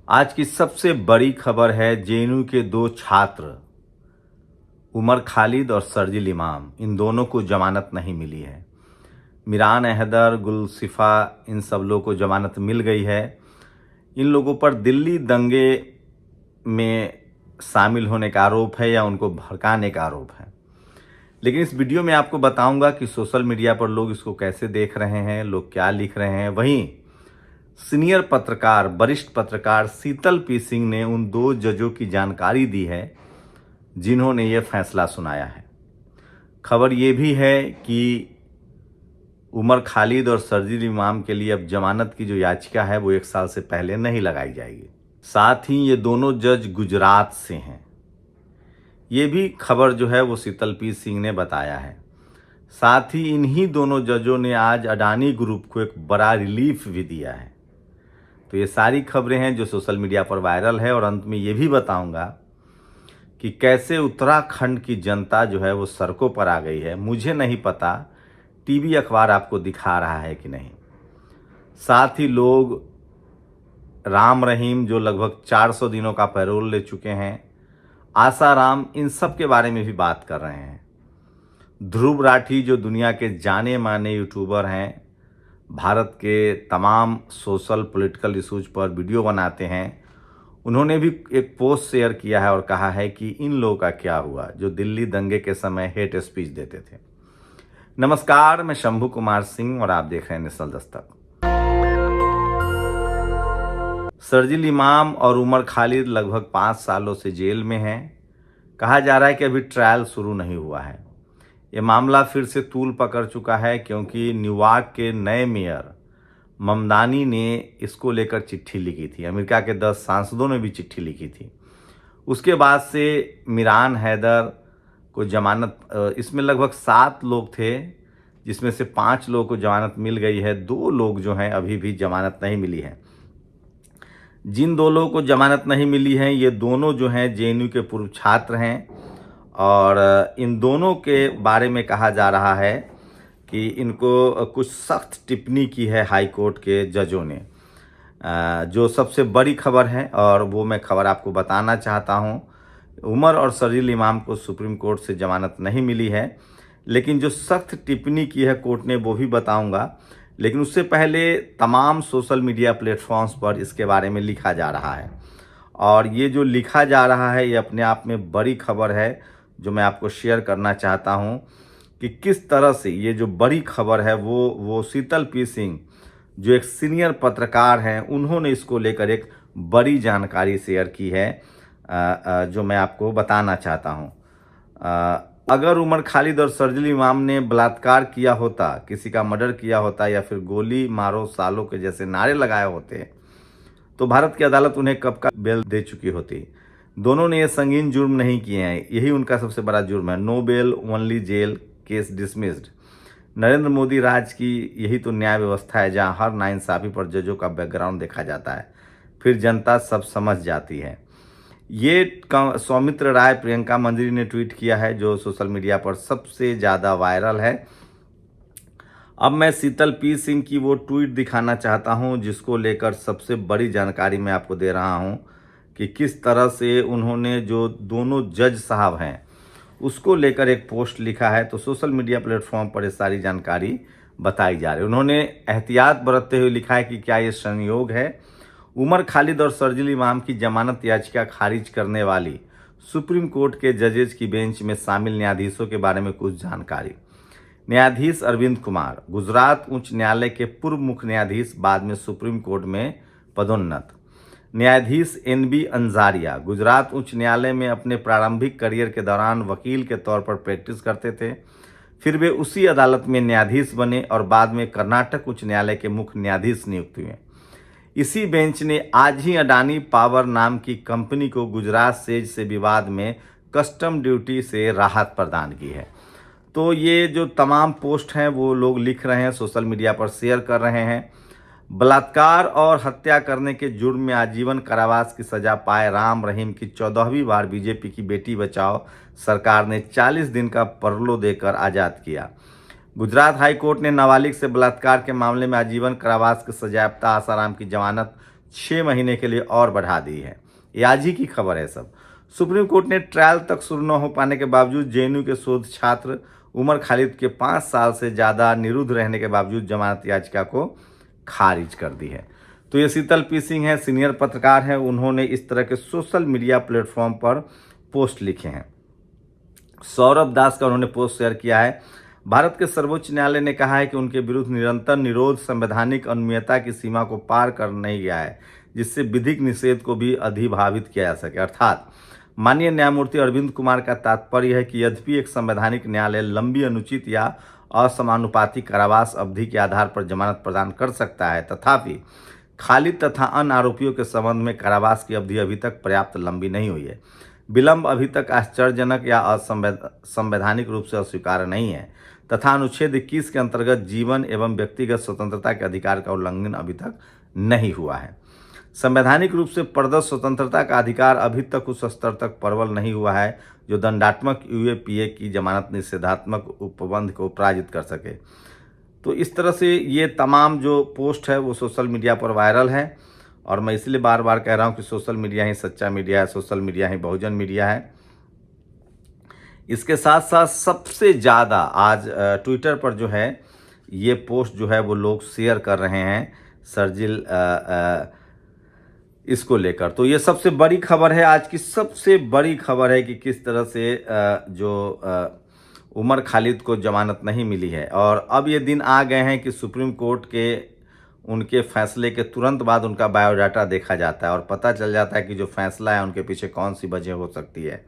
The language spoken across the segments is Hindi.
आज की सबसे बड़ी खबर है जेएनयू के दो छात्र उमर खालिद और शर्जील इमाम, इन दोनों को जमानत नहीं मिली है। मिरान हैदर, गुलसिफा, इन सब लोगों को जमानत मिल गई है। इन लोगों पर दिल्ली दंगे में शामिल होने का आरोप है या उनको भड़काने का आरोप है। लेकिन इस वीडियो में आपको बताऊंगा कि सोशल मीडिया पर लोग इसको कैसे देख रहे हैं, लोग क्या लिख रहे हैं। वहीं सीनियर पत्रकार, वरिष्ठ पत्रकार शीतल पी सिंह ने उन दो जजों की जानकारी दी है जिन्होंने ये फैसला सुनाया है। खबर ये भी है कि उमर खालिद और शर्जील इमाम के लिए अब जमानत की जो याचिका है वो 1 साल से पहले नहीं लगाई जाएगी। साथ ही ये दोनों जज गुजरात से हैं। ये भी खबर जो है वो शीतल पी सिंह ने बताया है। साथ ही इन्हीं दोनों जजों ने आज अडानी ग्रुप को एक बड़ा रिलीफ भी दिया है। तो ये सारी खबरें हैं जो सोशल मीडिया पर वायरल है। और अंत में ये भी बताऊंगा कि कैसे उत्तराखंड की जनता जो है वो सड़कों पर आ गई है। मुझे नहीं पता टीवी अखबार आपको दिखा रहा है कि नहीं। साथ ही लोग राम रहीम जो लगभग 400 दिनों का पैरोल ले चुके हैं, आसाराम, इन सब के बारे में भी बात कर रहे हैं। ध्रुव राठी जो दुनिया के जाने माने यूट्यूबर हैं, भारत के तमाम सोशल पॉलिटिकल इश्यूज पर वीडियो बनाते हैं, उन्होंने भी एक पोस्ट शेयर किया है और कहा है कि इन लोगों का क्या हुआ जो दिल्ली दंगे के समय हेट स्पीच देते थे। नमस्कार, मैं शंभू कुमार सिंह और आप देख रहे हैं नेशनल दस्तक। शर्जील इमाम और उमर खालिद लगभग 5 सालों से जेल में हैं। कहा जा रहा है कि अभी ट्रायल शुरू नहीं हुआ है। ये मामला फिर से तूल पकड़ चुका है क्योंकि न्यूयॉर्क के नए मेयर ममदानी ने इसको लेकर चिट्ठी लिखी थी। अमेरिका के 10 सांसदों ने भी चिट्ठी लिखी थी। उसके बाद से मिरान हैदर को जमानत, इसमें लगभग 7 लोग थे जिसमें से 5 लोगों को जमानत मिल गई है। 2 लोग जो हैं अभी भी जमानत नहीं मिली है। जिन 2 लोगों को जमानत नहीं मिली है ये दोनों जो हैं जेएनयू के पूर्व छात्र हैं। और इन दोनों के बारे में कहा जा रहा है कि इनको कुछ सख्त टिप्पणी की है हाई कोर्ट के जजों ने। जो सबसे बड़ी खबर है और वो मैं खबर आपको बताना चाहता हूँ, उमर और शर्जील इमाम को सुप्रीम कोर्ट से जमानत नहीं मिली है, लेकिन जो सख्त टिप्पणी की है कोर्ट ने वो भी बताऊंगा। लेकिन उससे पहले तमाम सोशल मीडिया प्लेटफॉर्म्स पर इसके बारे में लिखा जा रहा है और ये जो लिखा जा रहा है ये अपने आप में बड़ी खबर है जो मैं आपको शेयर करना चाहता हूँ कि किस तरह से ये जो बड़ी खबर है वो शीतल पी सिंह जो एक सीनियर पत्रकार हैं, उन्होंने इसको लेकर एक बड़ी जानकारी शेयर की है जो मैं आपको बताना चाहता हूँ। अगर उमर खालिद और शर्जील इमाम ने बलात्कार किया होता, किसी का मर्डर किया होता या फिर गोली मारो सालों के जैसे नारे लगाए होते तो भारत की अदालत उन्हें कब का बेल दे चुकी होती। दोनों ने ये संगीन जुर्म नहीं किए हैं, यही उनका सबसे बड़ा जुर्म है। No bail, only jail, case dismissed. Narendra Modi राज की यही तो न्याय व्यवस्था है जहां हर नाइंसाफी पर जजों का बैकग्राउंड देखा जाता है, फिर जनता सब समझ जाती है। ये सौमित्र राय प्रियंका मंजरी ने ट्वीट किया है जो सोशल मीडिया पर सबसे ज़्यादा वायरल है। अब मैं शीतल पी सिंह की वो ट्वीट दिखाना चाहता हूं जिसको लेकर सबसे बड़ी जानकारी मैं आपको दे रहा हूं कि किस तरह से उन्होंने जो दोनों जज साहब हैं उसको लेकर एक पोस्ट लिखा है। तो सोशल मीडिया प्लेटफॉर्म पर ये सारी जानकारी बताई जा रही है। उन्होंने एहतियात बरतते हुए लिखा है कि क्या ये संयोग है, उमर खालिद और शर्जील इमाम की जमानत याचिका खारिज करने वाली सुप्रीम कोर्ट के जजेज की बेंच में शामिल न्यायाधीशों के बारे में कुछ जानकारी। न्यायाधीश अरविंद कुमार, गुजरात उच्च न्यायालय के पूर्व मुख्य न्यायाधीश, बाद में सुप्रीम कोर्ट में पदोन्नत। न्यायाधीश NB अंजारिया, गुजरात उच्च न्यायालय में अपने प्रारंभिक करियर के दौरान वकील के तौर पर प्रैक्टिस करते थे। फिर वे उसी अदालत में न्यायाधीश बने और बाद में कर्नाटक उच्च न्यायालय के मुख्य न्यायाधीश नियुक्त हुए। इसी बेंच ने आज ही अडानी पावर नाम की कंपनी को गुजरात सेज से विवाद में कस्टम ड्यूटी से राहत प्रदान की है। तो ये जो तमाम पोस्ट हैं वो लोग लिख रहे हैं, सोशल मीडिया पर शेयर कर रहे हैं। बलात्कार और हत्या करने के जुर्म में आजीवन कारावास की सजा पाए राम रहीम की 14वीं बार बीजेपी की बेटी बचाओ सरकार ने 40 दिन का परलो देकर आज़ाद किया। गुजरात हाई कोर्ट ने नाबालिग से बलात्कार के मामले में आजीवन कारावास की सजायाफ्ता आसाराम की जमानत 6 महीने के लिए और बढ़ा दी है। ये आज ही की खबर है सब। सुप्रीम कोर्ट ने ट्रायल तक शुरू न हो पाने के बावजूद जेएनयू के शोध छात्र उमर खालिद के 5 साल से ज़्यादा निरुद्ध रहने के बावजूद जमानत याचिका को खारिज कर दी है। तो ये शीतल पी सिंह है, सीनियर पत्रकार हैं। उन्होंने इस तरह के सोशल मीडिया प्लेटफॉर्म पर पोस्ट लिखे हैं। सौरभ दास का उन्होंने पोस्ट शेयर किया है। भारत के सर्वोच्च न्यायालय ने कहा है कि उनके विरुद्ध निरंतर निरोध संवैधानिक अनियमितता की सीमा को पार कर नहीं गया है, जिससे विधिक निषेध को भी अधिभावित किया जा सके। अर्थात माननीय न्यायमूर्ति अरविंद कुमार का तात्पर्य है कि यद्यपि एक संवैधानिक न्यायालय लंबी अनुचित या असमानुपातिक कारावास अवधि के आधार पर जमानत प्रदान कर सकता है, तथापि खालिद तथा अन्य आरोपियों के संबंध में कारावास की अवधि अभी तक पर्याप्त लंबी नहीं हुई है। विलंब अभी तक आश्चर्यजनक या असंवैधानिक रूप से अस्वीकार्य नहीं है तथा अनुच्छेद 21 के अंतर्गत जीवन एवं व्यक्तिगत स्वतंत्रता के अधिकार का उल्लंघन अभी तक नहीं हुआ है। संवैधानिक रूप से प्रदत्त स्वतंत्रता का अधिकार अभी तक उस स्तर तक प्रबल नहीं हुआ है जो दंडात्मक यूएपीए की जमानत निषेधात्मक उपबंध को पराजित कर सके। तो इस तरह से ये तमाम जो पोस्ट है वो सोशल मीडिया पर वायरल है और मैं इसलिए बार बार कह रहा हूँ कि सोशल मीडिया ही सच्चा मीडिया है, सोशल मीडिया ही बहुजन मीडिया है। इसके साथ साथ सबसे ज़्यादा आज ट्विटर पर जो है ये पोस्ट जो है वो लोग शेयर कर रहे हैं शरजील इसको लेकर। तो ये सबसे बड़ी खबर है, आज की सबसे बड़ी खबर है कि किस तरह से उमर खालिद को जमानत नहीं मिली है। और अब ये दिन आ गए हैं कि सुप्रीम कोर्ट के उनके फैसले के तुरंत बाद उनका बायोडाटा देखा जाता है और पता चल जाता है कि जो फैसला है उनके पीछे कौन सी वजह हो सकती है।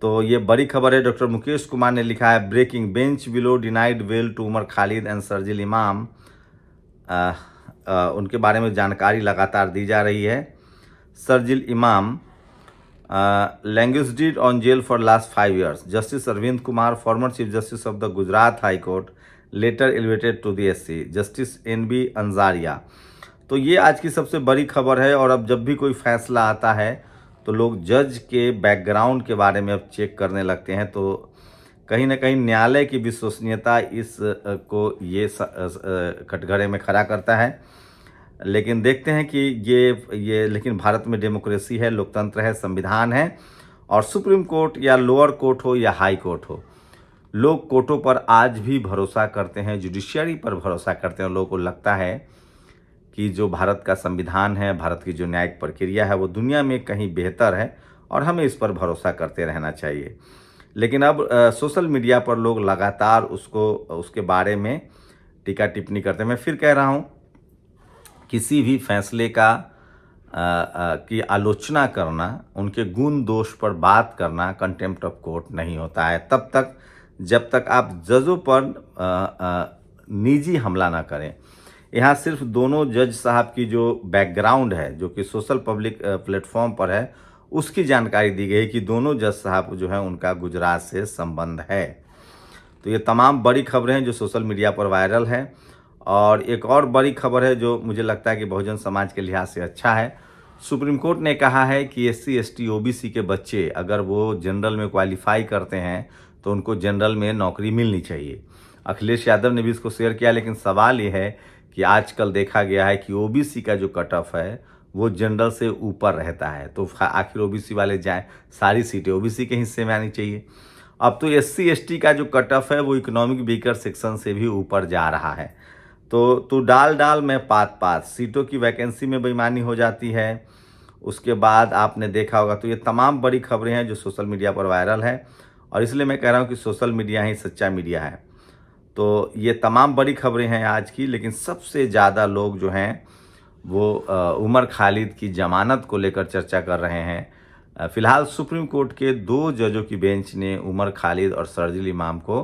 तो ये बड़ी खबर है। डॉक्टर मुकेश कुमार ने लिखा है, breaking bench below denied bail to Umar Khalid and Sharjeel Imam. उनके बारे में जानकारी लगातार दी जा रही है। Sharjeel Imam languished on jail for last 5 years. Justice Arvind Kumar, former Chief Justice of the Gujarat High Court, later elevated to the SC. Justice NB Anjaria. तो ये आज की सबसे बड़ी खबर है। और अब जब भी कोई फैसला आता है तो लोग जज के बैकग्राउंड के बारे में अब चेक करने लगते हैं। तो कहीं ना कहीं न्यायालय की विश्वसनीयता इस को ये कटघरे में खड़ा करता है। लेकिन देखते हैं कि ये लेकिन भारत में डेमोक्रेसी है, लोकतंत्र है, संविधान है और सुप्रीम कोर्ट या लोअर कोर्ट हो या हाई कोर्ट हो, लोग कोर्टों पर आज भी भरोसा करते हैं, जुडिशियरी पर भरोसा करते हैं। लोगों को लगता है कि जो भारत का संविधान है, भारत की जो न्यायिक प्रक्रिया है वो दुनिया में कहीं बेहतर है और हमें इस पर भरोसा करते रहना चाहिए। लेकिन अब सोशल मीडिया पर लोग लगातार उसके बारे में टीका टिप्पणी करते हैं। मैं फिर कह रहा हूँ, किसी भी फैसले की आलोचना करना, उनके गुण दोष पर बात करना कंटेम्प्ट ऑफ कोर्ट नहीं होता है तब तक जब तक आप जजों पर निजी हमला ना करें। यहाँ सिर्फ दोनों जज साहब की जो बैकग्राउंड है, जो कि सोशल पब्लिक प्लेटफॉर्म पर है, उसकी जानकारी दी गई कि दोनों जज साहब जो है उनका गुजरात से संबंध है। तो ये तमाम बड़ी खबरें हैं जो सोशल मीडिया पर वायरल है। और एक और बड़ी खबर है जो मुझे लगता है कि बहुजन समाज के लिहाज से अच्छा है। सुप्रीम कोर्ट ने कहा है कि SC ST OBC के बच्चे अगर वो जनरल में क्वालिफाई करते हैं तो उनको जनरल में नौकरी मिलनी चाहिए। अखिलेश यादव ने भी इसको शेयर किया। लेकिन सवाल ये है कि आजकल देखा गया है कि OBC का जो कट ऑफ है वो जनरल से ऊपर रहता है। तो आखिर OBC वाले जाएँ, सारी सीटें OBC के हिस्से में आनी चाहिए। अब तो SC ST का जो कट ऑफ है वो इकोनॉमिक वीकर सेक्शन से भी ऊपर जा रहा है। तो डाल में पात सीटों की वैकेंसी में बेईमानी हो जाती है। उसके बाद आपने देखा होगा। तो ये तमाम बड़ी खबरें हैं जो सोशल मीडिया पर वायरल है और इसलिए मैं कह रहा हूँ कि सोशल मीडिया ही सच्चा मीडिया है। तो ये तमाम बड़ी खबरें हैं आज की। लेकिन सबसे ज़्यादा लोग जो हैं वो उमर खालिद की जमानत को लेकर चर्चा कर रहे हैं। फिलहाल सुप्रीम कोर्ट के 2 जजों की बेंच ने उमर खालिद और शरजील इमाम को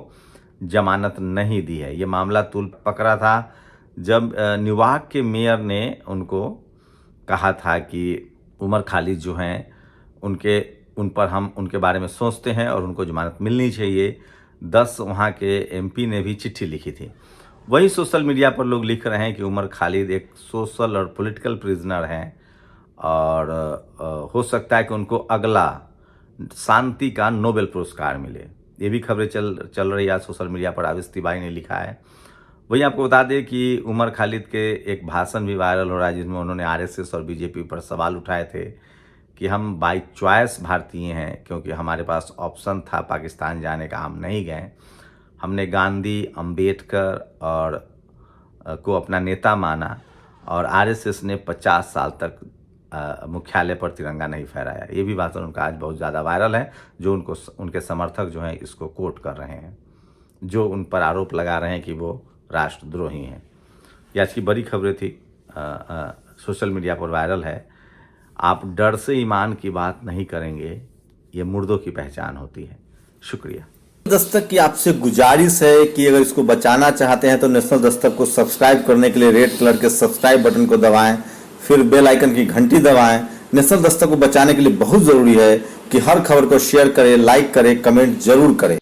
जमानत नहीं दी है। ये मामला तूल पकड़ा था जब न्यूयॉर्क के मेयर ने उनको कहा था कि उमर खालिद जो हैं उन पर हम उनके बारे में सोचते हैं और उनको जमानत मिलनी चाहिए। 10 वहाँ के MP ने भी चिट्ठी लिखी थी। वही सोशल मीडिया पर लोग लिख रहे हैं कि उमर खालिद एक सोशल और पॉलिटिकल प्रिजनर हैं और हो सकता है कि उनको अगला शांति का नोबेल पुरस्कार मिले। ये भी खबरें चल रही है सोशल मीडिया पर। आविश तिवारी ने लिखा है। वहीं आपको बता दें कि उमर खालिद के एक भाषण भी वायरल हो रहा है जिसमें उन्होंने आरएसएस और बीजेपी पर सवाल उठाए थे कि हम बाई चॉइस भारतीय हैं, क्योंकि हमारे पास ऑप्शन था पाकिस्तान जाने का, हम नहीं गए। हमने गांधी, अंबेडकर और को अपना नेता माना और आरएसएस ने 50 साल तक मुख्यालय पर तिरंगा नहीं फहराया। ये भी भाषण उनका आज बहुत ज़्यादा वायरल है, जो उनके समर्थक जो हैं इसको कोट कर रहे हैं, जो उन पर आरोप लगा रहे हैं कि वो राष्ट्रद्रोही हैं। ये आज की बड़ी खबरें थी, सोशल मीडिया पर वायरल है। आप डर से ईमान की बात नहीं करेंगे, ये मुर्दों की पहचान होती है। शुक्रिया। दस्तक की आपसे गुजारिश है कि अगर इसको बचाना चाहते हैं तो नेशनल दस्तक को सब्सक्राइब करने के लिए रेड कलर के सब्सक्राइब बटन को दबाएं, फिर बेल आइकन की घंटी दबाएं। नेशनल दस्तक को बचाने के लिए बहुत जरूरी है कि हर खबर को शेयर करें, लाइक करें, कमेंट जरूर करें।